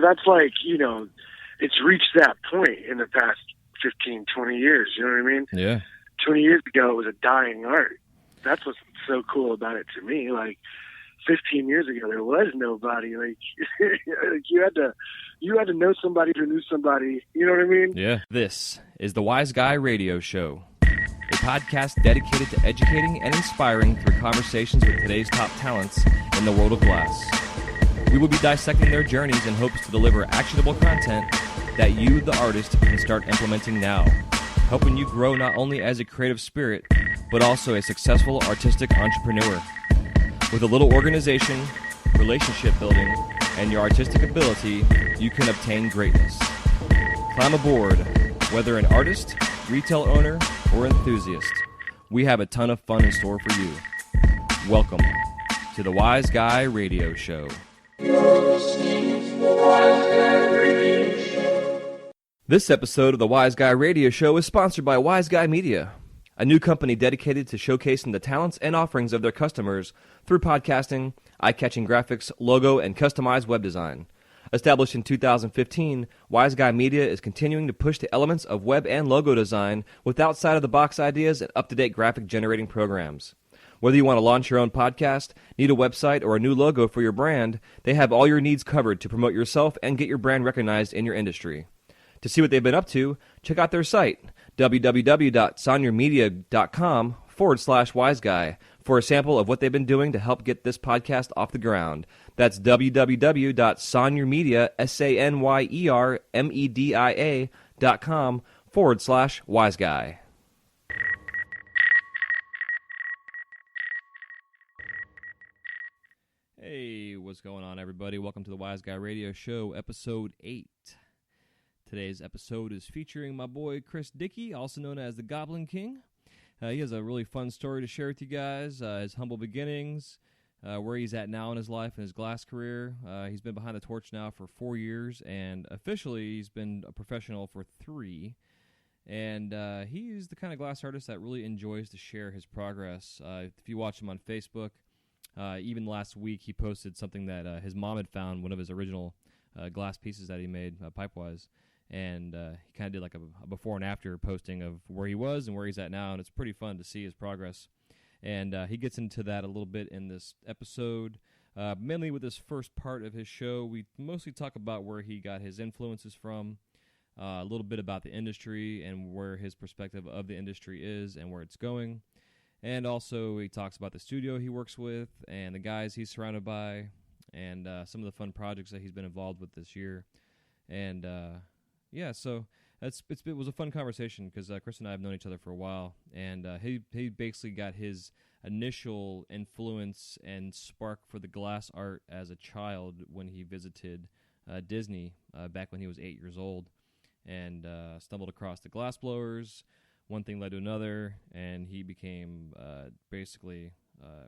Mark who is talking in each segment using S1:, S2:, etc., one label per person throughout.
S1: that's like, it's reached that point in the past 15, 20 years. You know what I mean?
S2: Yeah.
S1: 20 years ago, it was a dying art. That's what's so cool about it to me. Like 15 years ago, there was nobody. Like, like you had to know somebody who knew somebody. You know what I mean?
S2: Yeah. This is the Wise Guy Radio Show, a podcast dedicated to educating and inspiring through conversations with today's top talents in the world of glass. We will be dissecting their journeys in hopes to deliver actionable content that you, the artist, can start implementing now, helping you grow not only as a creative spirit, but also a successful artistic entrepreneur. With a little organization, relationship building, and your artistic ability, you can obtain greatness. Climb aboard, whether an artist, retail owner, or enthusiast. We have a ton of fun in store for you. Welcome to the Wise Guy Radio Show. This episode of the Wise Guy Radio Show is sponsored by Wise Guy Media, a new company dedicated to showcasing the talents and offerings of their customers through podcasting, eye-catching graphics, logo, and customized web design. Established in 2015, Wise Guy Media is continuing to push the elements of web and logo design with outside-of-the-box ideas and up-to-date graphic-generating programs. Whether you want to launch your own podcast, need a website, or a new logo for your brand, they have all your needs covered to promote yourself and get your brand recognized in your industry. To see what they've been up to, check out their site, www.sonyermedia.com/wiseguy, for a sample of what they've been doing to help get this podcast off the ground. That's www.sonyermedia, SANYERMEDIA.com/wiseguy. Hey, what's going on, everybody? Welcome to the Wise Guy Radio Show, Episode 8. Today's episode is featuring my boy Chris Dickey, also known as the Goblin King. He has a really fun story to share with you guys, his humble beginnings, where he's at now in his life and his glass career. He's been behind the torch now for 4 years, and officially he's been a professional for 3. And he's the kind of glass artist that really enjoys to share his progress. If you watch him on Facebook, even last week he posted something that his mom had found, one of his original glass pieces that he made, pipe-wise. And he kind of did like a before and after posting of where he was and where he's at now, and it's pretty fun to see his progress. And he gets into that a little bit in this episode. Mainly with this first part of his show, we mostly talk about where he got his influences from, a little bit about the industry and where his perspective of the industry is and where it's going. And also he talks about the studio he works with and the guys he's surrounded by and some of the fun projects that he's been involved with this year. And yeah, so it was a fun conversation because Chris and I have known each other for a while, and he basically got his initial influence and spark for the glass art as a child when he visited Disney back when he was 8 years old, and stumbled across the glass blowers. One thing led to another, and he became basically,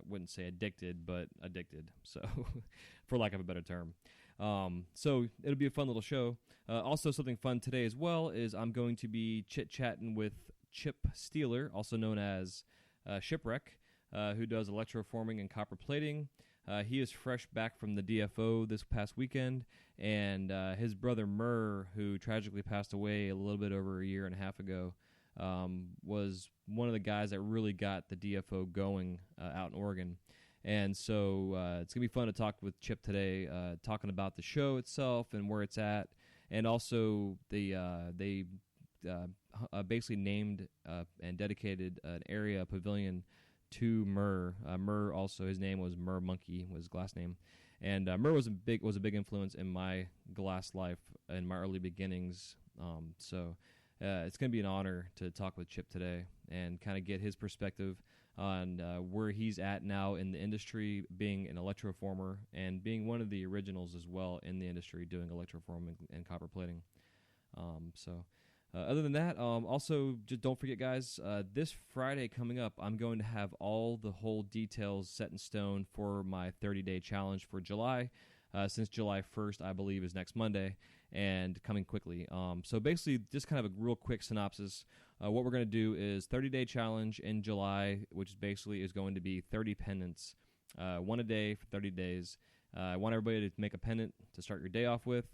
S2: wouldn't say addicted, but addicted, so for lack of a better term. So it'll be a fun little show. Also, something fun today as well is I'm going to be chit-chatting with Chip Steeler, also known as Shipwreck, who does electroforming and copper plating. He is fresh back from the DFO this past weekend, and his brother Murr, who tragically passed away a little bit over a year and a half ago, was one of the guys that really got the DFO going out in Oregon. And so it's going to be fun to talk with Chip today, talking about the show itself and where it's at. And also they basically named and dedicated an area, a pavilion, to Murr. Murr also, his name was Murr Monkey, was his glass name. And Murr was a big influence in my glass life in my early beginnings. So it's going to be an honor to talk with Chip today and kind of get his perspective on where he's at now in the industry, being an electroformer and being one of the originals as well in the industry doing electroforming and copper plating. Other than that, also just don't forget, guys, this Friday coming up, I'm going to have all the whole details set in stone for my 30-day challenge for July, since July 1st, I believe, is next Monday, and coming quickly. So basically, just kind of a real quick synopsis. What we're going to do is 30-day challenge in July, which basically is going to be 30 pendants, one a day for 30 days. I want everybody to make a pendant to start your day off with.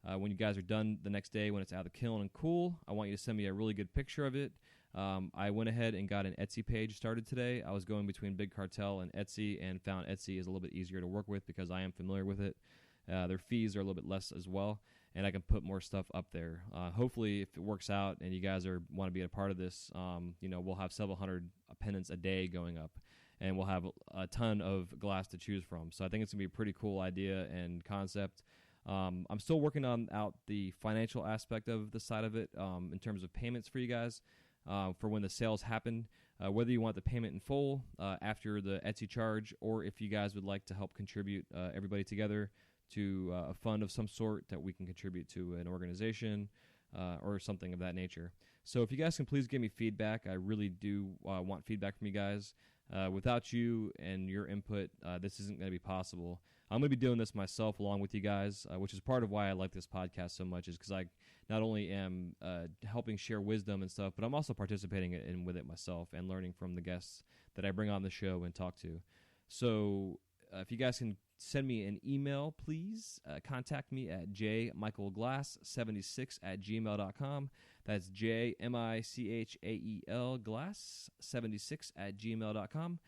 S2: When you guys are done the next day, when it's out of the kiln and cool, I want you to send me a really good picture of it. I went ahead and got an Etsy page started today. I was going between Big Cartel and Etsy and found Etsy is a little bit easier to work with because I am familiar with it. Their fees are a little bit less as well, and I can put more stuff up there. Hopefully, if it works out and you guys want to be a part of this, we'll have several hundred pennants a day going up, and we'll have a ton of glass to choose from. So I think it's going to be a pretty cool idea and concept. I'm still working out the financial aspect of the side of it in terms of payments for you guys for when the sales happen, whether you want the payment in full after the Etsy charge, or if you guys would like to help contribute everybody together to a fund of some sort that we can contribute to an organization or something of that nature. So if you guys can please give me feedback, I really do want feedback from you guys. Without you and your input, this isn't going to be possible. I'm going to be doing this myself along with you guys, which is part of why I like this podcast so much, is because I not only am helping share wisdom and stuff, but I'm also participating with it myself and learning from the guests that I bring on the show and talk to. So if you guys can send me an email, please contact me at jmichaelglass76@gmail.com. That's JMICHAEL glass76@gmail.com.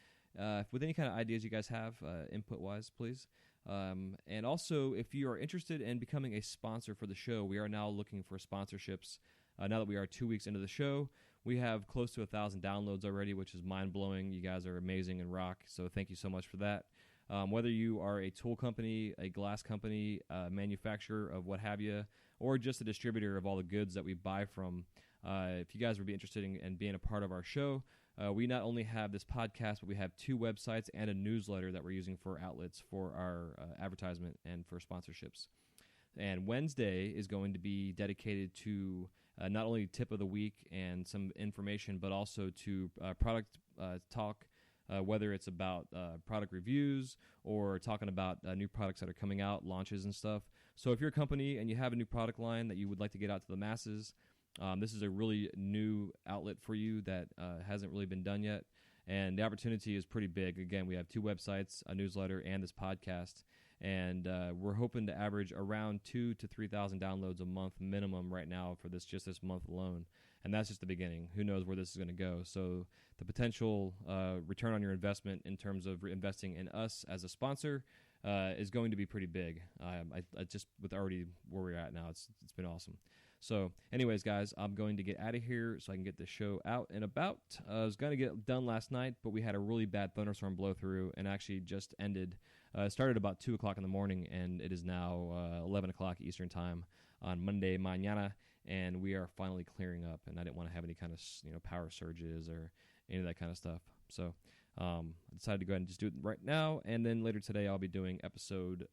S2: With any kind of ideas you guys have, input-wise, please. And also, if you are interested in becoming a sponsor for the show, we are now looking for sponsorships. Now that we are 2 weeks into the show, we have close to 1,000 downloads already, which is mind-blowing. You guys are amazing and rock, so thank you so much for that. Whether you are a tool company, a glass company, a manufacturer of what have you, or just a distributor of all the goods that we buy from, if you guys would be interested in being a part of our show, we not only have this podcast, but we have 2 websites and a newsletter that we're using for outlets for our advertisement and for sponsorships. And Wednesday is going to be dedicated to not only tip of the week and some information, but also to product talk, whether it's about product reviews or talking about new products that are coming out, launches and stuff. So if you're a company and you have a new product line that you would like to get out to the masses, this is a really new outlet for you that hasn't really been done yet. And the opportunity is pretty big. Again, we have 2 websites, a newsletter, and this podcast. And we're hoping to average around 2,000 to 3,000 downloads a month minimum right now for this month alone. And that's just the beginning. Who knows where this is going to go? So the potential return on your investment in terms of investing in us as a sponsor is going to be pretty big. I just with already where we're at now, it's been awesome. So anyways, guys, I'm going to get out of here so I can get the show out and about. I was going to get it done last night, but we had a really bad thunderstorm blow through and actually just ended. It started about 2 o'clock in the morning, and it is now 11 o'clock Eastern time on Monday mañana, and we are finally clearing up, and I didn't want to have any kind of power surges or any of that kind of stuff. So I decided to go ahead and just do it right now, and then later today I'll be doing episode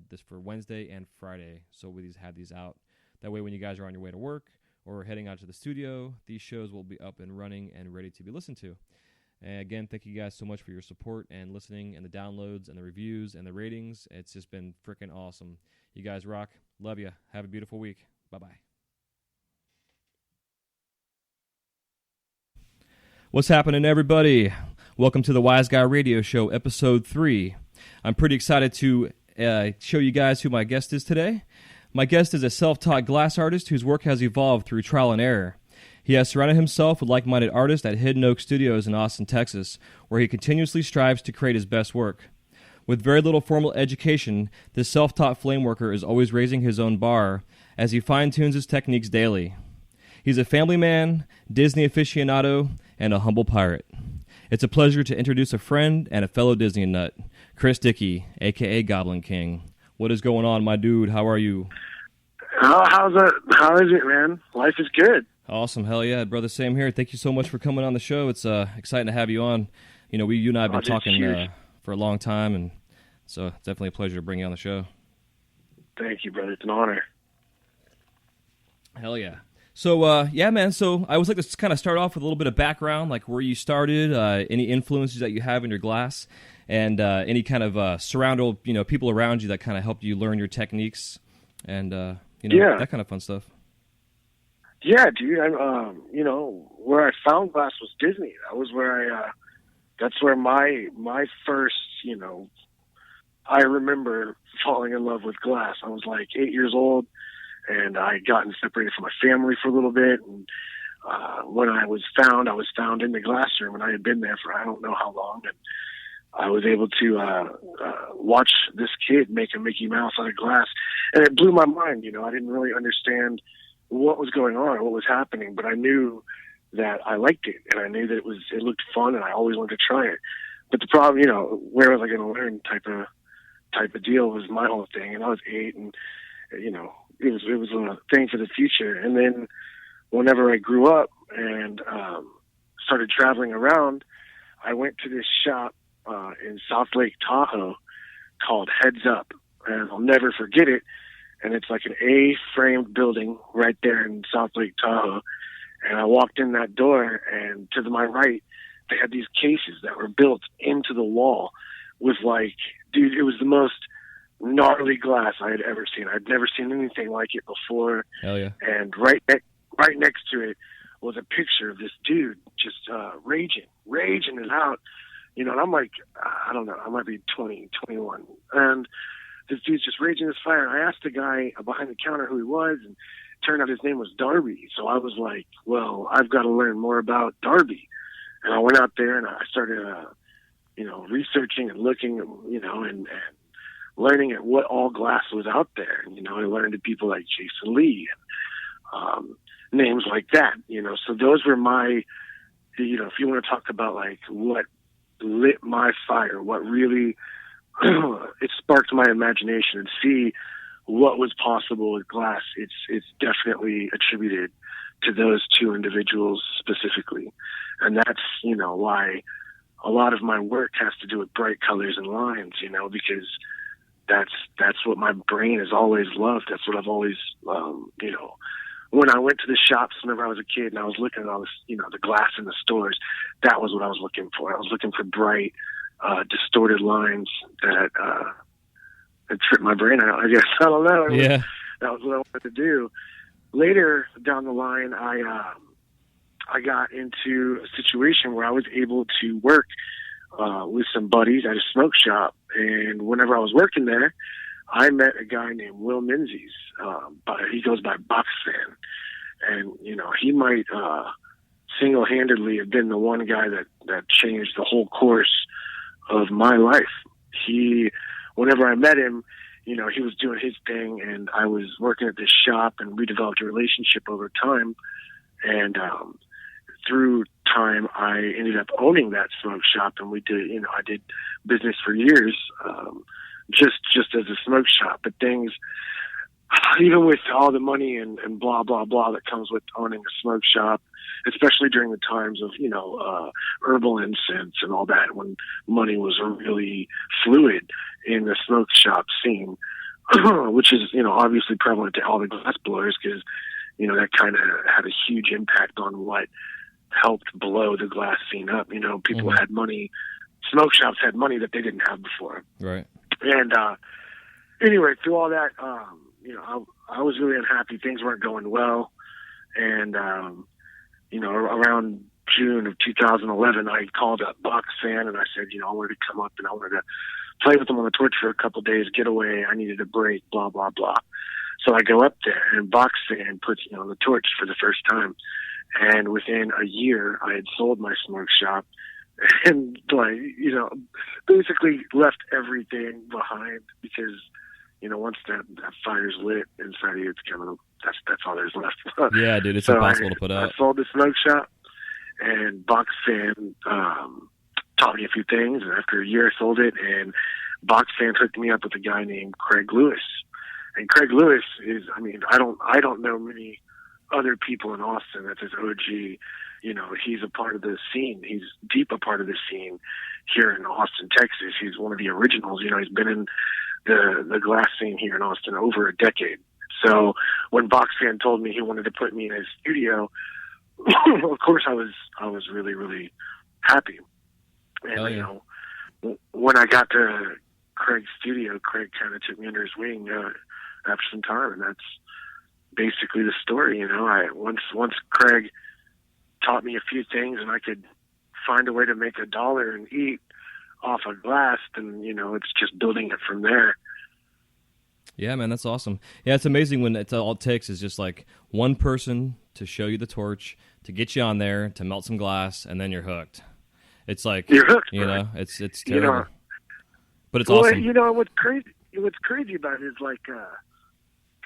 S2: this for Wednesday and Friday, so we have these out. That way when you guys are on your way to work or heading out to the studio, these shows will be up and running and ready to be listened to. And again, thank you guys so much for your support and listening and the downloads and the reviews and the ratings. It's just been freaking awesome. You guys rock. Love you. Have a beautiful week. Bye-bye. What's happening, everybody? Welcome to the Wise Guy Radio Show, Episode 3. I'm pretty excited to show you guys who my guest is today. My guest is a self-taught glass artist whose work has evolved through trial and error. He has surrounded himself with like-minded artists at Hidden Oak Studios in Austin, Texas, where he continuously strives to create his best work. With very little formal education, this self-taught flameworker is always raising his own bar as he fine-tunes his techniques daily. He's a family man, Disney aficionado, and a humble pirate. It's a pleasure to introduce a friend and a fellow Disney nut, Chris Dickey, a.k.a. Goblin King. What is going on, my dude? How are you?
S1: How is it, man? Life is good.
S2: Awesome. Hell yeah, brother. Same here. Thank you so much for coming on the show. It's exciting to have you on. You and I have been talking for a long time, and so it's definitely a pleasure to bring you on the show.
S1: Thank you, brother. It's an honor.
S2: Hell yeah. So, yeah, man. So I would like to kind of start off with a little bit of background, like where you started, any influences that you have in your glass, and any kind of people around you that kind of helped you learn your techniques, and that kind of fun stuff.
S1: Yeah, dude. Where I found glass was Disney. That was where that's where my first, I remember falling in love with glass. I was like 8 years old, and I had gotten separated from my family for a little bit. And when I was found in the glass room, and I had been there for I don't know how long. And I was able to watch this kid make a Mickey Mouse out of glass, and it blew my mind. You know, I didn't really understand what was going on or what was happening, but I knew that I liked it, and I knew that it looked fun, and I always wanted to try it. But the problem, you know, where was I going to learn type of deal was my whole thing. And I was 8, and you know, it was a thing for the future. And then whenever I grew up and started traveling around, I went to this shop in South Lake Tahoe called Heads Up, and I'll never forget it. And it's like an A-framed building right there in South Lake Tahoe. And I walked in that door, and to my right, they had these cases that were built into the wall with like, dude, it was the most gnarly glass I had ever seen. I'd never seen anything like it before.
S2: Hell yeah.
S1: And right next to it was a picture of this dude just raging it out. You know, and I'm like, I don't know, I might be 20, 21. And this dude's just raging this fire. And I asked the guy behind the counter who he was, and it turned out his name was Darby. So I was like, well, I've got to learn more about Darby. And I went out there and I started, you know, researching and looking, you know, and learning at what all glass was out there. And, you know, I learned of people like Jason Lee and names like that, you know. So those were my, you know, if you want to talk about like what lit my fire, what really it sparked my imagination and see what was possible with glass, it's definitely attributed to those two individuals specifically. And that's, you know, why a lot of my work has to do with bright colors and lines, you know, because that's what my brain has always loved. That's what I've always, you know, when I went to the shops whenever I was a kid and I was looking at all this, you know, the glass in the stores, that was what I was looking for. I was looking for bright, distorted lines that tripped my brain out, I guess. I don't know.
S2: Yeah.
S1: That was what I wanted to do. Later down the line, I got into a situation where I was able to work with some buddies at a smoke shop. And whenever I was working there, I met a guy named Will Menzies. He goes by Box Fan. And, you know, he might single-handedly have been the one guy that changed the whole course of my life. Whenever I met him, you know, he was doing his thing, and I was working at this shop, and we developed a relationship over time. And through time, I ended up owning that smoke shop, and we did, you know, I did business for years, just as a smoke shop. But things, even with all the money and blah, blah, blah that comes with owning a smoke shop, especially during the times of, you know, herbal incense and all that, when money was really fluid in the smoke shop scene, which is, you know, obviously prevalent to all the glass blowers, because, you know, that kind of had a huge impact on what helped blow the glass scene up. You know, people had money, smoke shops had money that they didn't have before.
S2: Right.
S1: And anyway, through all that, you know, I was really unhappy. Things weren't going well. And, you know, around June of 2011, I called up Box Fan, and I said, you know, I wanted to come up and I wanted to play with them on the torch for a couple of days, get away. I needed a break, blah, blah, blah. So I go up there, and Box Fan puts me on the torch for the first time. And within a year, I had sold my smoke shop and, like, you know, basically left everything behind, because, you know, once that fire's lit inside of you, it's kind of, that's all there's left.
S2: Yeah, dude, it's
S1: so
S2: impossible to put out.
S1: I sold the smoke shop, and Box Fan taught me a few things. And after a year, I sold it, and Box Fan hooked me up with a guy named Craig Lewis. And Craig Lewis is, I mean, I don't know many other people in Austin that's his OG. You know, he's a part of the scene. He's deep a part of the scene here in Austin, Texas. He's one of the originals. You know, he's been in the glass scene here in Austin over a decade. So when Box Fan told me he wanted to put me in his studio, of course I was really, really happy. And, you know, when I got to Craig's studio, Craig kind of took me under his wing after some time, and that's basically the story. You know, once Craig taught me a few things, and I could find a way to make $1 and eat off of glass, then, you know, it's just building it from there.
S2: Yeah, man, that's awesome. Yeah, it's amazing when all it takes is just like one person to show you the torch, to get you on there, to melt some glass, and then you're hooked. It's like,
S1: you're hooked,
S2: you
S1: bro.
S2: know, it's terrible.
S1: You know,
S2: but it's
S1: well,
S2: awesome.
S1: you know, what's crazy about it is like,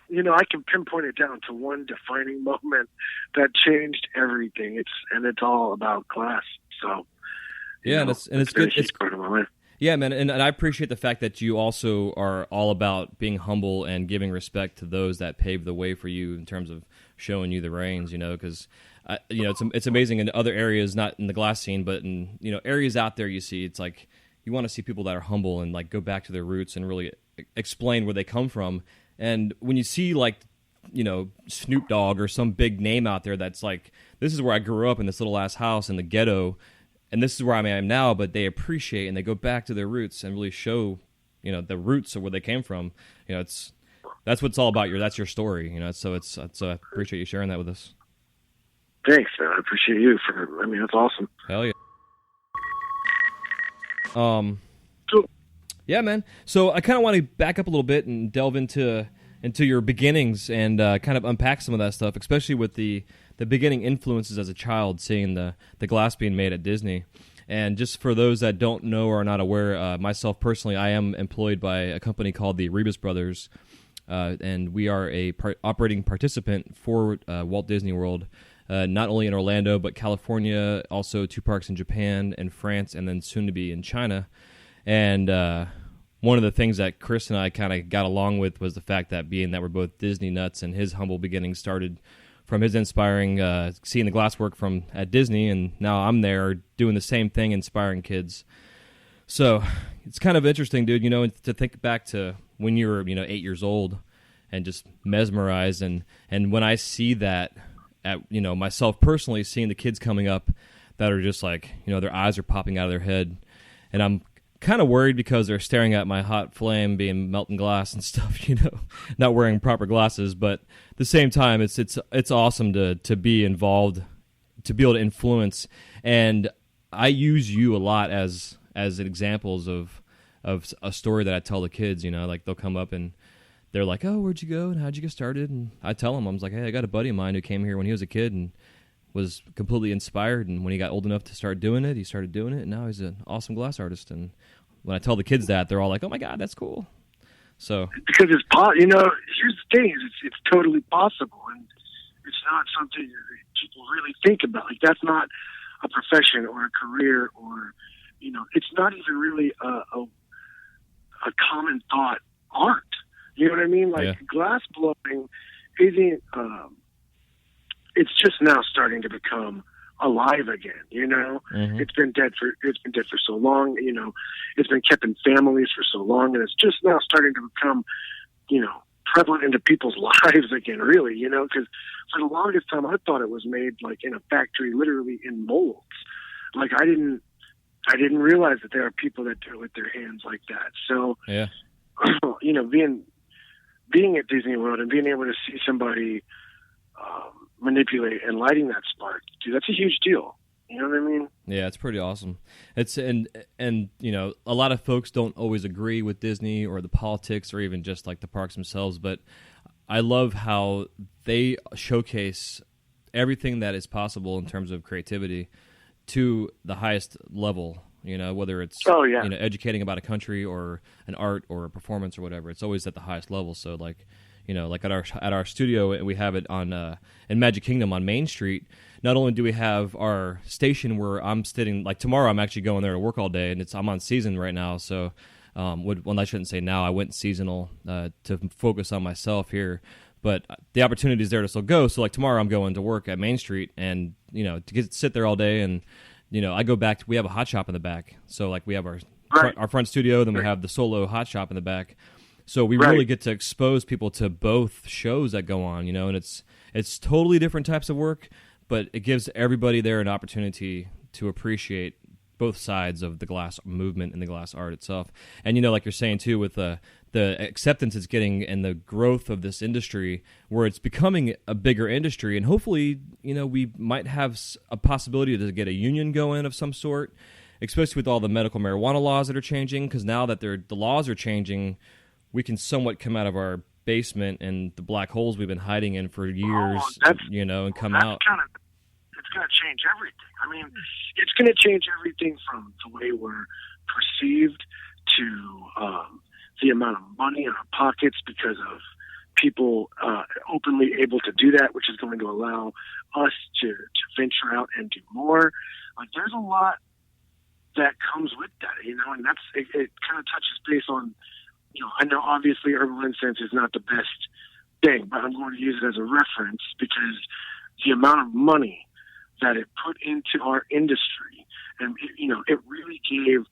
S1: you know, I can pinpoint it down to one defining moment that changed everything. It's all about glass. So,
S2: yeah,
S1: know,
S2: and it's good. It's
S1: part of my life.
S2: Yeah, man, and I appreciate the fact that you also are all about being humble and giving respect to those that paved the way for you in terms of showing you the reins, you know, because, you know, it's amazing in other areas, not in the glass scene, but in, you know, areas out there you see, it's like you want to see people that are humble and, like, go back to their roots and really explain where they come from. And when you see, like, you know, Snoop Dogg or some big name out there that's like, this is where I grew up in this little ass house in the ghetto, and this is where I am now, but they appreciate and they go back to their roots and really show, you know, the roots of where they came from. You know, that's what it's all about. That's your story, you know. So I appreciate you sharing that with us.
S1: Thanks, man. I appreciate you I mean, that's awesome.
S2: Hell yeah.
S1: Cool.
S2: Yeah, man. So I kind of want to back up a little bit and delve into your beginnings and kind of unpack some of that stuff, especially with the beginning influences as a child, seeing the glass being made at Disney. And just for those that don't know or are not aware, myself personally, I am employed by a company called the Rebus Brothers, and we are a operating participant for Walt Disney World, not only in Orlando, but California, also 2 parks in Japan and France, and then soon to be in China. And one of the things that Chris and I kind of got along with was the fact that being that we're both Disney nuts, and his humble beginnings started from his inspiring seeing the glasswork from at Disney, and now I'm there doing the same thing, inspiring kids. So it's kind of interesting, dude, you know, to think back to when you were, you know, 8 years old and just mesmerized. And when I see that, at, you know, myself personally, seeing the kids coming up that are just like, you know, their eyes are popping out of their head, and I'm kind of worried because they're staring at my hot flame being melting glass and stuff, you know, not wearing proper glasses. But at the same time, it's awesome to be involved, to be able to influence. And I use you a lot as examples of a story that I tell the kids, you know, like they'll come up and they're like, oh, where'd you go and how'd you get started? And I tell them, I was like, hey, I got a buddy of mine who came here when he was a kid and was completely inspired, and when he got old enough to start doing it, he started doing it, and now he's an awesome glass artist. And when I tell the kids that, they're all like, oh my God, that's cool. So
S1: because it's you know, here's the thing, it's totally possible, and it's not something that people really think about. Like, that's not a profession or a career, or, you know, it's not even really a common thought art. You know what I mean? Like,
S2: yeah.
S1: Glass blowing isn't, it's just now starting to become alive again, you know.
S2: Mm-hmm.
S1: It's been dead for so long, you know. It's been kept in families for so long, and it's just now starting to become, you know, prevalent into people's lives again, really, you know, because for the longest time I thought it was made like in a factory, literally in molds. Like, I didn't realize that there are people that do it with their hands like that. So
S2: yeah,
S1: you know, being at Disney World and being able to see somebody manipulate and lighting that spark, dude, that's a huge deal. You know what I mean? Yeah,
S2: it's pretty awesome. It's and you know, a lot of folks don't always agree with Disney or the politics or even just like the parks themselves, but I love how they showcase everything that is possible in terms of creativity to the highest level. You know, whether it's you know, educating about a country or an art or a performance or whatever, it's always at the highest level. So like, you know, like at our studio, we have it on in Magic Kingdom on Main Street. Not only do we have our station where I'm sitting, like tomorrow I'm actually going there to work all day, and I'm on season right now. So, well, I shouldn't say now. I went seasonal to focus on myself here, but the opportunity is there to still go. So like tomorrow I'm going to work at Main Street, and you know, to sit there all day, and you know, I go back. We have a hot shop in the back, so like we have our front studio, then we have the solo hot shop in the back. So we really get to expose people to both shows that go on, you know, and it's totally different types of work, but it gives everybody there an opportunity to appreciate both sides of the glass movement and the glass art itself. And, you know, like you're saying, too, with the acceptance it's getting and the growth of this industry, where it's becoming a bigger industry, and hopefully, you know, we might have a possibility to get a union going of some sort, especially with all the medical marijuana laws that are changing, because now that the laws are changing, we can somewhat come out of our basement and the black holes we've been hiding in for years, and come out.
S1: It's going to change everything. I mean, it's going to change everything from the way we're perceived to the amount of money in our pockets because of people openly able to do that, which is going to allow us to venture out and do more. Like, there's a lot that comes with that, and it kind of touches base on, I know obviously herbal incense is not the best thing, but I'm going to use it as a reference because the amount of money that it put into our industry, and it really gave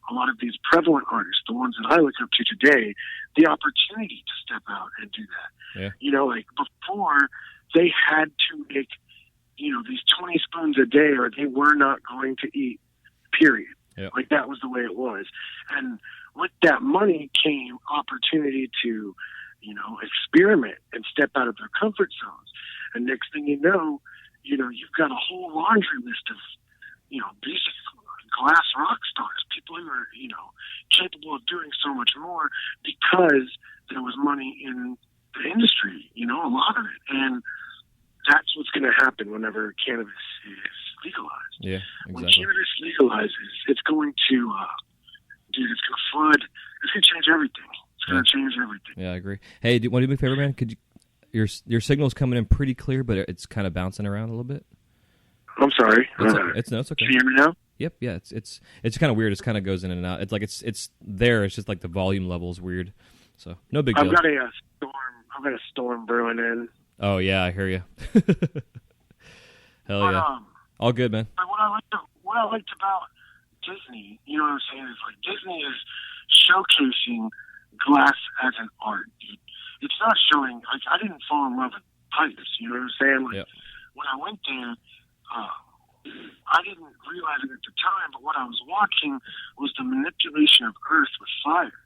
S1: a lot of these prevalent artists, the ones that I look up to today, the opportunity to step out and do that.
S2: Yeah.
S1: Like before, they had to make, these 20 spoons a day or they were not going to eat, period.
S2: Yeah.
S1: Like, that was the way it was. And with that money came opportunity to, experiment and step out of their comfort zones. And next thing you know, you've got a whole laundry list of, basic glass rock stars, people who are, capable of doing so much more because there was money in the industry, a lot of it. And that's what's going to happen whenever cannabis is legalized.
S2: Yeah, exactly.
S1: When cannabis legalizes, it's going to, it's going to flood. It's going to change everything. It's going to change everything.
S2: Yeah, I agree. Hey, want to do me a favor, man? Could you, your signal's coming in pretty clear, but it's kind of bouncing around a little bit.
S1: I'm sorry.
S2: It's okay.
S1: Can you hear me now?
S2: Yep. Yeah. It's kind of weird. It kind of goes in and out. It's like it's there. It's just like the volume level is weird. So no big deal.
S1: I've got a storm brewing in.
S2: Oh yeah, I hear you. Hell yeah. All good, man.
S1: What I liked about Disney, you know what I'm saying, is like Disney is showcasing glass as an art, dude. It's not showing, like, I didn't fall in love with pipes, you know what I'm saying? Like, when I went there, I didn't realize it at the time, but what I was watching was the manipulation of earth with fire.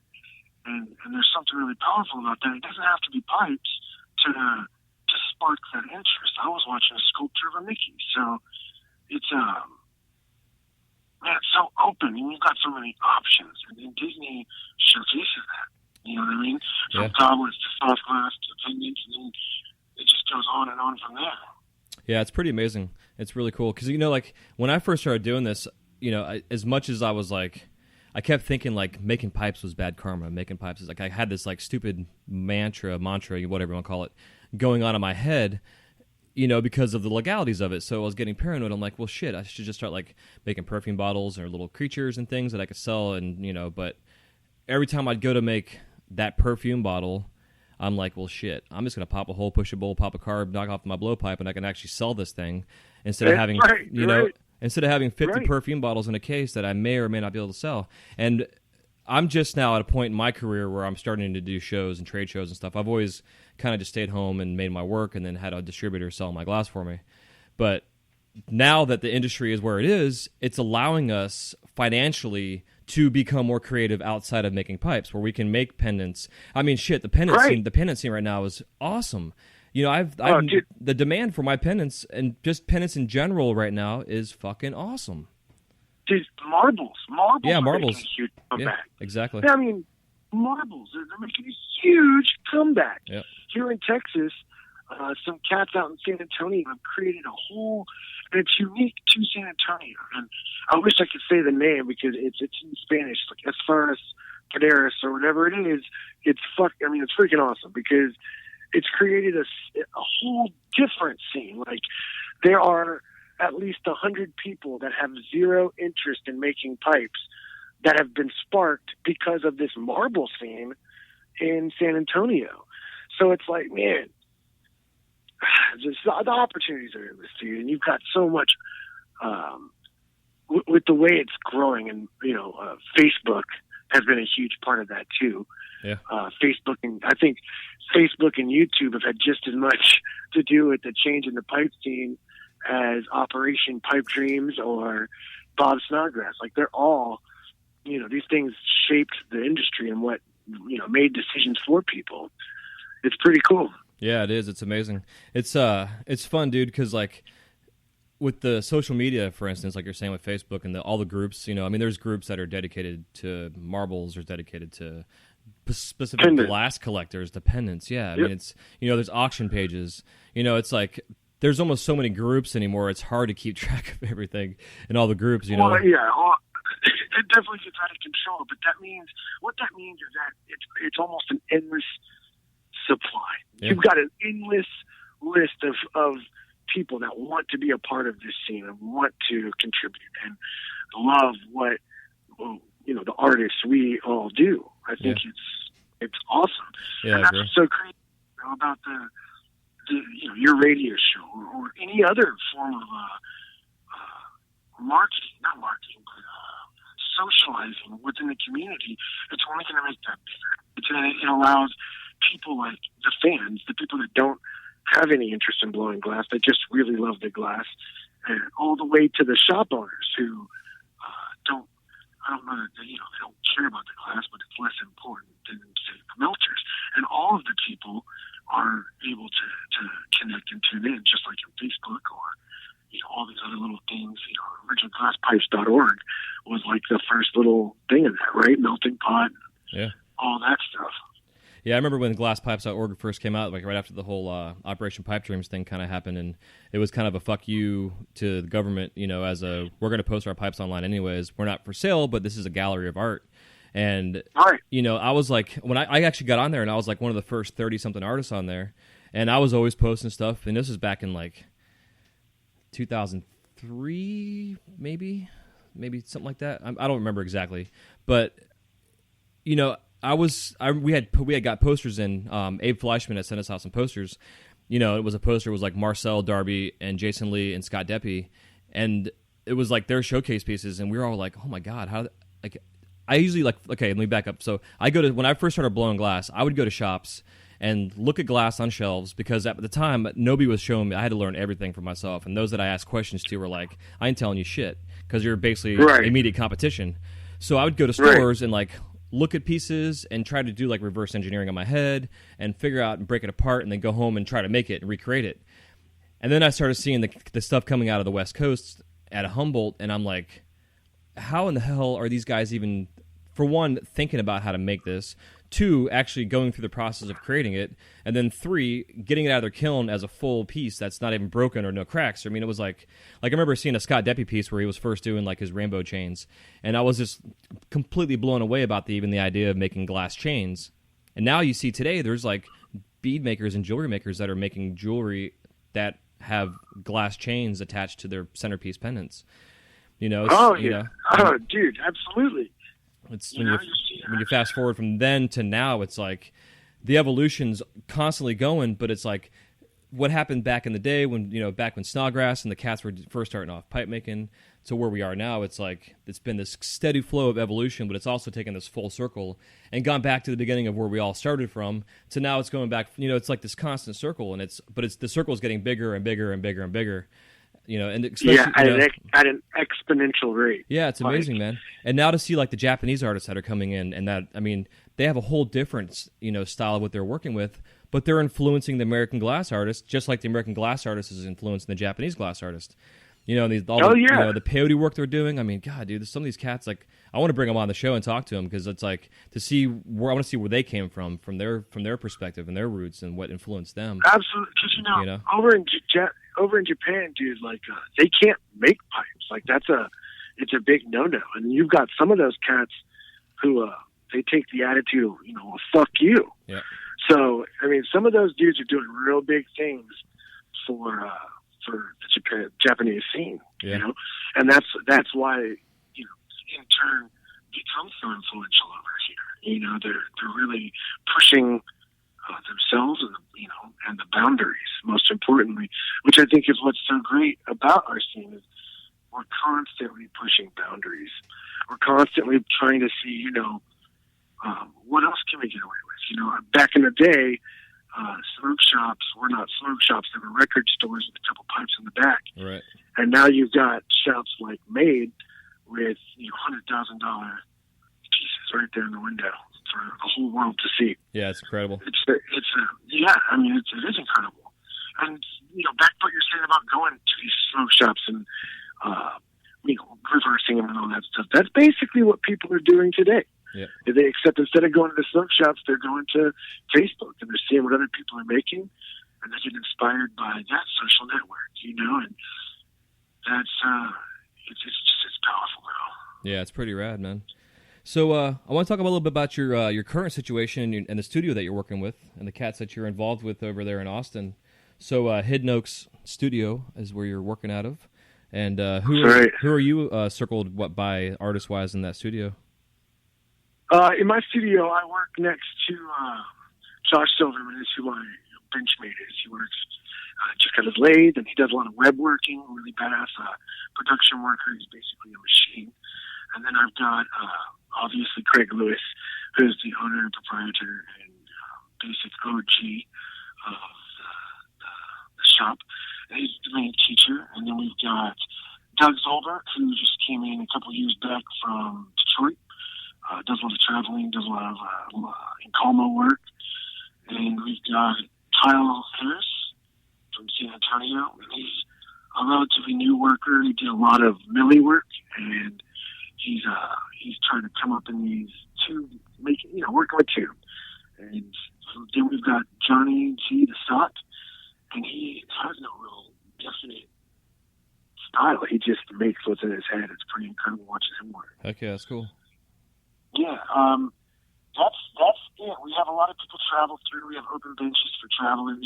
S1: And there's something really powerful about that. It doesn't have to be pipes to spark that interest. I was watching a sculpture of a Mickey. So it's it's so open, and you've got so many options. And then Disney showcases that. You know what I mean? From goblins to soft glass to pendants, and then it just goes on and on from there.
S2: Yeah, it's pretty amazing. It's really cool because like when I first started doing this, as much as I was like, I kept thinking like making pipes was bad karma. Making pipes is like I had this like stupid mantra, whatever you want to call it, going on in my head, because of the legalities of it. So I was getting paranoid. I'm like, well, shit, I should just start like making perfume bottles or little creatures and things that I could sell. And but every time I'd go to make that perfume bottle, I'm like, well, shit, I'm just gonna pop a hole, push a bowl, pop a carb, knock off my blowpipe, and I can actually sell this thing instead of having instead of having 50 perfume bottles in a case that I may or may not be able to sell. And I'm just now at a point in my career where I'm starting to do shows and trade shows and stuff. I've always kind of just stayed home and made my work and then had a distributor sell my glass for me. But now that the industry is where it is, it's allowing us financially to become more creative outside of making pipes, where we can make pendants. I mean, shit, the pendant scene right now is awesome. The demand for my pendants and just pendants in general right now is fucking awesome.
S1: Dude, marbles.
S2: Yeah, marbles.
S1: Are making a huge comeback.
S2: Yeah, exactly.
S1: I mean, marbles, they're making a huge comeback.
S2: Yep.
S1: Here in Texas, some cats out in San Antonio have created a whole, and it's unique to San Antonio. And I wish I could say the name because it's in Spanish, like Esfaras Caderas or whatever it is. It's freaking awesome because it's created a whole different scene. Like, there are at least 100 people that have zero interest in making pipes that have been sparked because of this marble scene in San Antonio. So it's like, man, just the opportunities are endless, dude. And you've got so much with the way it's growing, and Facebook has been a huge part of that too.
S2: Yeah.
S1: Facebook, and I think Facebook and YouTube have had just as much to do with the change in the pipe scene as Operation Pipe Dreams or Bob Snodgrass. Like, they're all, these things shaped the industry and what, made decisions for people. It's pretty cool.
S2: Yeah, it is. It's amazing. It's fun, dude, because like with the social media, for instance, like you're saying with Facebook and all the groups, there's groups that are dedicated to marbles or dedicated to specific
S1: Pendant.
S2: glass collectors, the pendants. Yeah, I
S1: Yep.
S2: mean, it's, there's auction pages. It's like there's almost so many groups anymore. It's hard to keep track of everything in all the groups.
S1: Well, yeah, it definitely gets out of control. But what that means is that it's almost an endless supply.
S2: Yeah.
S1: You've got an endless list of people that want to be a part of this scene and want to contribute and love what the artists we all do. I think it's awesome.
S2: Yeah,
S1: and that's what's so great about the your radio show or any other form of not marketing, but socializing within the community. It's only going to make that bigger. It allows people like the fans, the people that don't have any interest in blowing glass, that just really love the glass, and all the way to the shop owners who I don't know that they don't care about the glass, but it's less important than, say, the melters. And all of the people are able to connect and tune in, just like on Facebook or all these other little things. Originalglasspipes.org was like the first little thing in that, right? Melting pot, all that stuff.
S2: Yeah, I remember when GlassPipes.org first came out, like right after the whole Operation Pipe Dreams thing kind of happened, and it was kind of a fuck you to the government, as we're going to post our pipes online anyways. We're not for sale, but this is a gallery of art. And, I was like, when I actually got on there, and I was like one of the first 30-something artists on there, and I was always posting stuff, and this was back in like 2003, maybe something like that. I don't remember exactly, but, we had got posters in. Abe Fleischman had sent us out some posters. It was a poster. It was like Marcel Darby and Jason Lee and Scott Deppie, and it was like their showcase pieces. And we were all like, "Oh my god, how?" Like, I usually okay. Let me back up. So when I first started blowing glass, I would go to shops and look at glass on shelves because at the time nobody was showing me. I had to learn everything for myself, and those that I asked questions to were like, "I ain't telling you shit," because you're basically immediate competition. So I would go to stores and like look at pieces and try to do like reverse engineering in my head and figure out and break it apart and then go home and try to make it and recreate it. And then I started seeing the stuff coming out of the West Coast at Humboldt, and I'm like, how in the hell are these guys even, for one, thinking about how to make this, two, actually going through the process of creating it, and then three, getting it out of their kiln as a full piece that's not even broken or no cracks. I mean, it was like I remember seeing a Scott Deppie piece where he was first doing like his rainbow chains, and I was just completely blown away about even the idea of making glass chains. And now you see today there's like bead makers and jewelry makers that are making jewelry that have glass chains attached to their centerpiece pendants. Dude, absolutely. It's when you fast forward from then to now, it's like the evolution's constantly going, but it's like what happened back in the day when back when Snodgrass and the cats were first starting off pipe making to where we are now. It's like it's been this steady flow of evolution, but it's also taken this full circle and gone back to the beginning of where we all started from to now. It's going back. It's like this constant circle, and the circle is getting bigger and bigger and bigger and bigger. And especially,
S1: at an exponential rate.
S2: Yeah, it's amazing, man. And now to see like the Japanese artists that are coming in, and that, I mean, they have a whole different style of what they're working with, but they're influencing the American glass artist just like the American glass artist is influencing the Japanese glass artist. The peyote work they're doing. I mean, God, dude, some of these cats, like, I want to bring them on the show and talk to them because it's like I want to see where they came from their perspective and their roots and what influenced them.
S1: Absolutely, because over in Japan, dude, like they can't make pipes. Like it's a big no-no. And you've got some of those cats who they take the attitude of well, fuck you.
S2: Yeah.
S1: So I mean, some of those dudes are doing real big things for the Japanese scene, and that's why in turn become so influential over here. They're really pushing themselves and the boundaries, most importantly, which I think is what's so great about our scene is we're constantly pushing boundaries. We're constantly trying to see, what else can we get away with? Back in the day, smoke shops were not smoke shops. They were record stores with a couple pipes in the back.
S2: Right.
S1: And now you've got shops like Made with $100,000 pieces right there in the window for the whole world to see.
S2: Yeah, it's incredible.
S1: It is incredible. And back to what you're saying about going to these smoke shops and reversing them and all that stuff. That's basically what people are doing today.
S2: Yep.
S1: Except instead of going to the smoke shops, they're going to Facebook and they're seeing what other people are making, and they're getting inspired by that social network, and that's it's powerful, bro.
S2: Yeah, it's pretty rad, man. So I want to talk a little bit about your current situation and the studio that you're working with and the cats that you're involved with over there in Austin. So Hidden Oaks Studio is where you're working out of. And who are you circled by artist-wise in that studio?
S1: In my studio, I work next to Josh Silverman, is who my benchmate is. He works, just got his lathe, and he does a lot of web working, really badass production worker. He's basically a machine. And then I've got, obviously, Craig Lewis, who's the owner and proprietor and basic OG of the shop. And he's the main teacher. And then we've got Doug Zolberg, who just came in a couple of years back from Detroit. Does a lot of traveling, does a lot of Incomo work. And we've got Kyle Harris from San Antonio. And he's a relatively new worker. He did a lot of milli work, and he's trying to come up in these two, working with two. And then we've got Johnny G. the Sot, and he has no real definite style. He just makes what's in his head. It's pretty incredible watching him work.
S2: Heck yeah, that's cool.
S1: Yeah, that's it. We have a lot of people travel through. We have open benches for travelers.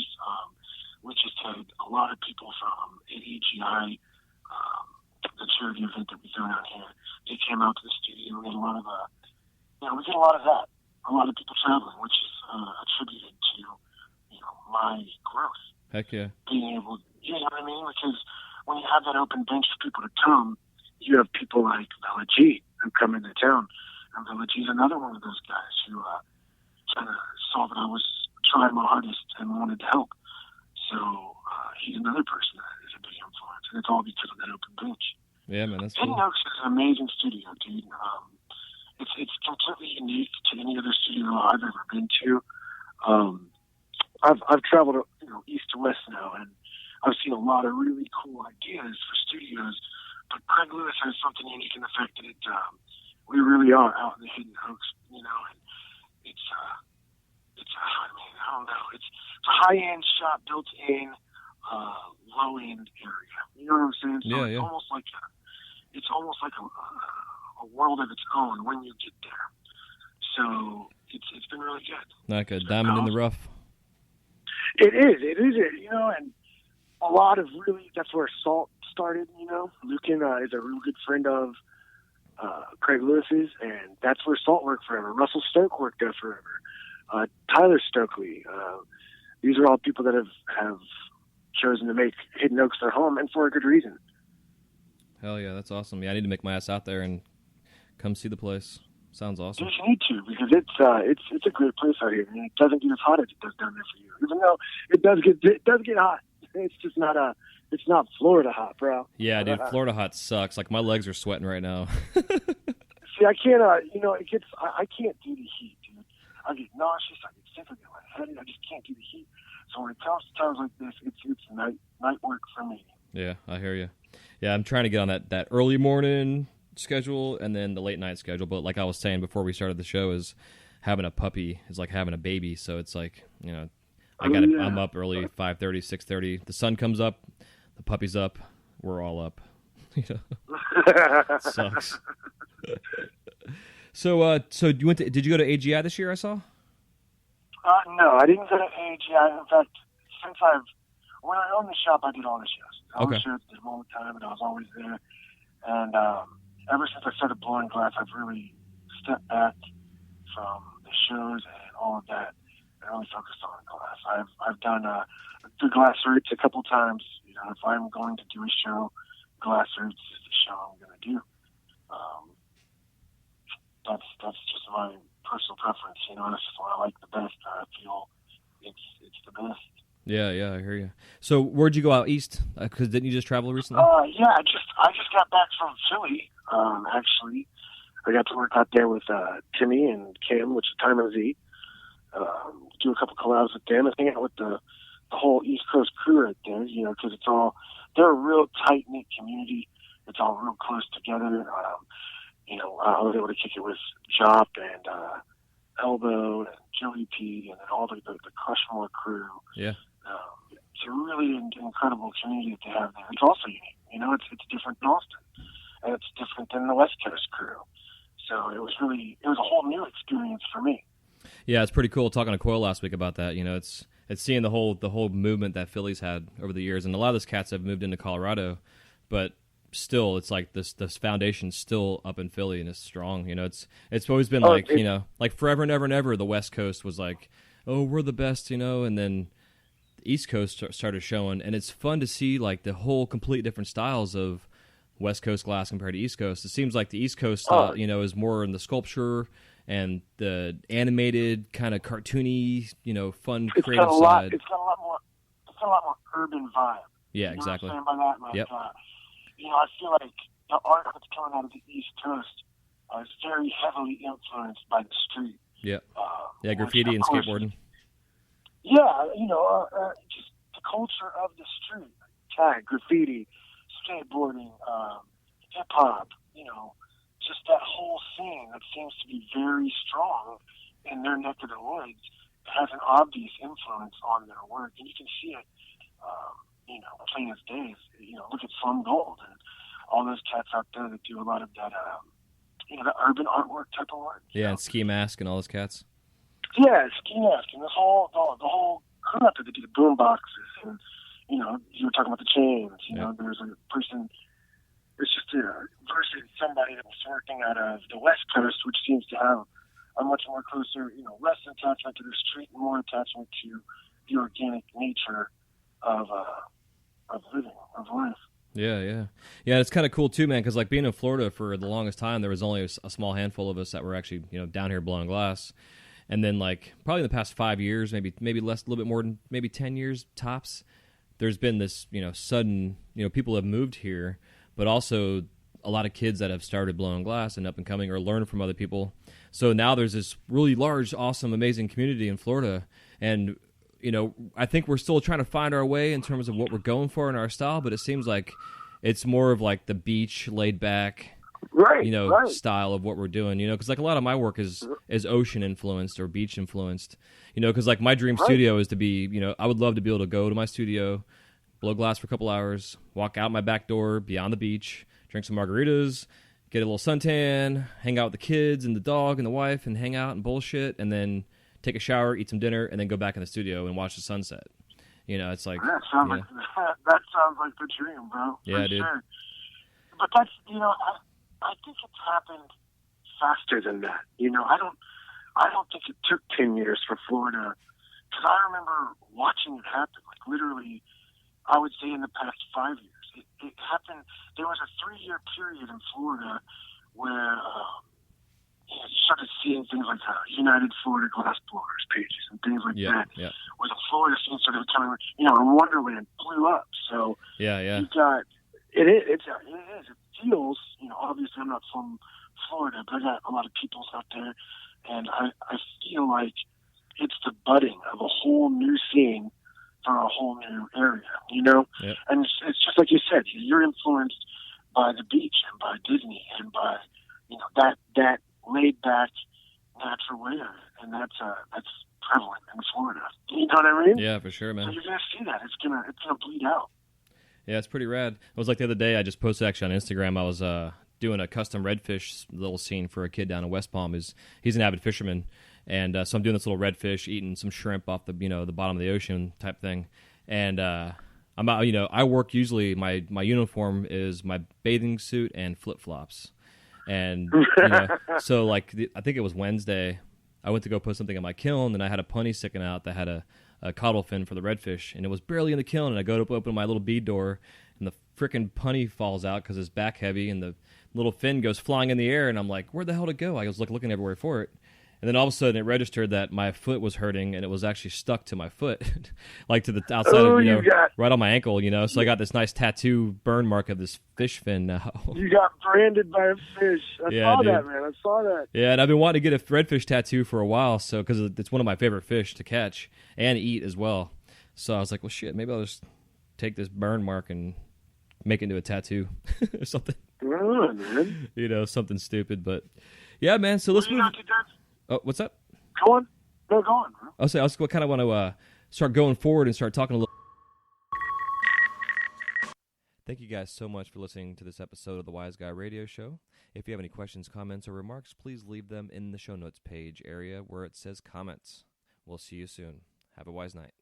S1: We just had a lot of people from AEGI, the charity event that we throw out here. They came out to the studio. We had a lot of, we get a lot of that. A lot of people traveling, which is attributed to, my growth.
S2: Heck yeah.
S1: Being able, you know what I mean? Because when you have that open bench for people to come, you have people like Vela G who come into town. And Vela G is another one of those guys who kind of saw that I was trying my hardest and wanted to help. So he's another person that is a big influence, and it's all because of that open bench.
S2: Yeah, man, that's
S1: Hidden
S2: cool.
S1: Oaks is an amazing studio, dude. It's completely unique to any other studio I've ever been to. I've traveled, east to west now, and I've seen a lot of really cool ideas for studios. But Craig Lewis has something unique in the fact that we really are out in the Hidden Oaks, and it's I don't know, it's a high-end shop built in low-end area. You know what I'm saying? So
S2: Yeah.
S1: It's almost like a world of its own when you get there. So it's been really good.
S2: Like a diamond in the rough.
S1: It is, and a lot of really, that's where Salt started, Lucan is a real good friend of Craig Lewis's, and that's where Salt worked forever. Russell Stoke worked there forever. Tyler Stokely. These are all people that have chosen to make Hidden Oaks their home, and for a good reason.
S2: Hell yeah, that's awesome. Yeah, I need to make my ass out there and come see the place. Sounds awesome.
S1: You need to, because it's a great place out here, and it doesn't get as hot as it does down there for you. Even though it does get hot, it's just not it's not Florida hot, bro.
S2: Yeah, dude, Florida hot sucks. Like, my legs are sweating right now.
S1: See, I can't, I can't do the heat, dude. I get nauseous, I get sick, I get lightheaded, I just can't do the heat. So when it comes to times like this, it's night work for me.
S2: Yeah, I hear you. Yeah, I'm trying to get on that early morning schedule and then the late night schedule. But like I was saying before we started the show, is having a puppy is like having a baby. So it's like, I'm up early, 5:30, 6:30. The sun comes up, the puppy's up, we're all up. Sucks. So did you go to AGI this year? I saw.
S1: No, I didn't go to AGI. In fact, when I owned the shop, I did all the shows. All the shows, did them all the time, and I was always there. And ever since I started blowing glass, I've really stepped back from the shows and all of that, and really focused on glass. I've done the glass roots a couple times. If I'm going to do a show, glass roots is the show I'm going to do. That's just my personal preference. That's just what I like the best. I feel it's the best.
S2: Yeah, I hear you. So where'd you go out east? Because didn't you just travel recently?
S1: Yeah, I just got back from Philly. Actually, I got to work out there with Timmy and Cam, which is Time of Z. Do a couple collabs with them and hang out with the whole East Coast crew right there. Because they're a real tight knit community. It's all real close together. I was able to kick it with Jop and Elbow and Joey P and then all the Crushmore crew.
S2: Yeah.
S1: It's a really incredible community to have there. It's also unique. It's different than Austin, and it's different than the West Coast crew. So it was a whole new experience for me.
S2: Yeah, it's pretty cool talking to Coyle last week about that. It's seeing the whole movement that Philly's had over the years, and a lot of those cats have moved into Colorado, but still, it's like this foundation's still up in Philly and it's strong. It's always been like forever and ever and ever. The West Coast was like, oh, we're the best, and then the East Coast started showing, and it's fun to see like the whole complete different styles of West Coast glass compared to East Coast. It seems like the East Coast style, is more in the sculpture and the animated kind of cartoony, fun creative side.
S1: It's got a lot more urban vibe.
S2: Yeah, exactly.
S1: What I'm saying by that? Like,
S2: yep.
S1: I feel like the art that's coming out of the East Coast is very heavily influenced by the street.
S2: Yeah. Graffiti and skateboarding.
S1: Yeah, just the culture of the street. Tag, graffiti, skateboarding, hip-hop, just that whole scene that seems to be very strong in their neck of the woods has an obvious influence on their work. And you can see it, plain as day. Look at Fun Gold and all those cats out there that do a lot of that, the urban artwork type of work.
S2: Yeah, and Ski Mask and all those cats.
S1: Yeah, Ski Mask and the whole crew out there that do the boom boxes. And, you were talking about the chains. There's a person, it's just versus somebody that was working out of the West Coast, which seems to have a much more closer, less attachment to the street and more attachment to the organic nature of living, of life.
S2: Yeah. It's kind of cool too, man. Because like being in Florida for the longest time, there was only a small handful of us that were actually down here blowing glass, and then like probably in the past 5 years, maybe less, a little bit more than maybe 10 years tops, there's been this sudden people have moved here, but also a lot of kids that have started blowing glass and up and coming or learn from other people. So now there's this really large, awesome, amazing community in Florida, and I think we're still trying to find our way in terms of what we're going for in our style, but it seems like it's more of like the beach, laid back,
S1: right.
S2: style of what we're doing, because like a lot of my work is ocean influenced or beach influenced, because like my dream studio is to be, I would love to be able to go to my studio, blow glass for a couple hours, walk out my back door, be on the beach, drink some margaritas, get a little suntan, hang out with the kids and the dog and the wife and hang out and bullshit, and then take a shower, eat some dinner, and then go back in the studio and watch the sunset. It's like
S1: that sounds like the dream, bro.
S2: Yeah,
S1: for
S2: dude.
S1: Sure. But that's I think it's happened faster than that. I don't think it took 10 years for Florida, because I remember watching it happen. Like literally, I would say in the past 5 years, it happened. There was a 3-year period in Florida where. You started seeing things like United Florida Glass Blowers pages and things like that.
S2: Yeah.
S1: Where the Florida scene started becoming, and Wonderland blew up. So
S2: yeah.
S1: You got it is. It feels, obviously I'm not from Florida, but I got a lot of peoples out there, and I feel like it's the budding of a whole new scene for a whole new area.
S2: Yep.
S1: And it's just like you said, you're influenced by the beach and by Disney and by that laid back natural way of it, and that's prevalent in Florida. You know what I mean?
S2: Yeah, for sure, man.
S1: So you're gonna see that. It's gonna bleed out.
S2: Yeah, it's pretty rad. It was like the other day, I just posted actually on Instagram, I was doing a custom redfish little scene for a kid down in West Palm. He's an avid fisherman, and so I'm doing this little redfish, eating some shrimp off the the bottom of the ocean type thing, and I'm out. I work usually. My uniform is my bathing suit and flip flops. And so like I think it was Wednesday, I went to go put something in my kiln, and I had a punny sticking out that had a caudal fin for the redfish, and it was barely in the kiln. And I go to open my little bead door, and the frickin' punny falls out because it's back heavy, and the little fin goes flying in the air. And I'm like, where the hell did it go? I was looking everywhere for it. And then all of a sudden, it registered that my foot was hurting, and it was actually stuck to my foot, like to the outside of, right on my ankle, So I got this nice tattoo burn mark of this fish fin now.
S1: You got branded by a fish. I saw that, man. I saw that.
S2: Yeah, and I've been wanting to get a redfish tattoo for a while, so because it's one of my favorite fish to catch and eat as well. So I was like, well, shit, maybe I'll just take this burn mark and make it into a tattoo or something.
S1: Right on, man.
S2: You know, something stupid, but yeah, man. So let's move. Oh, what's up?
S1: Go on. No, go on, bro.
S2: I kind of want to start going forward and start talking a little. Thank you guys so much for listening to this episode of the Wise Guy Radio Show. If you have any questions, comments, or remarks, please leave them in the show notes page area where it says comments. We'll see you soon. Have a wise night.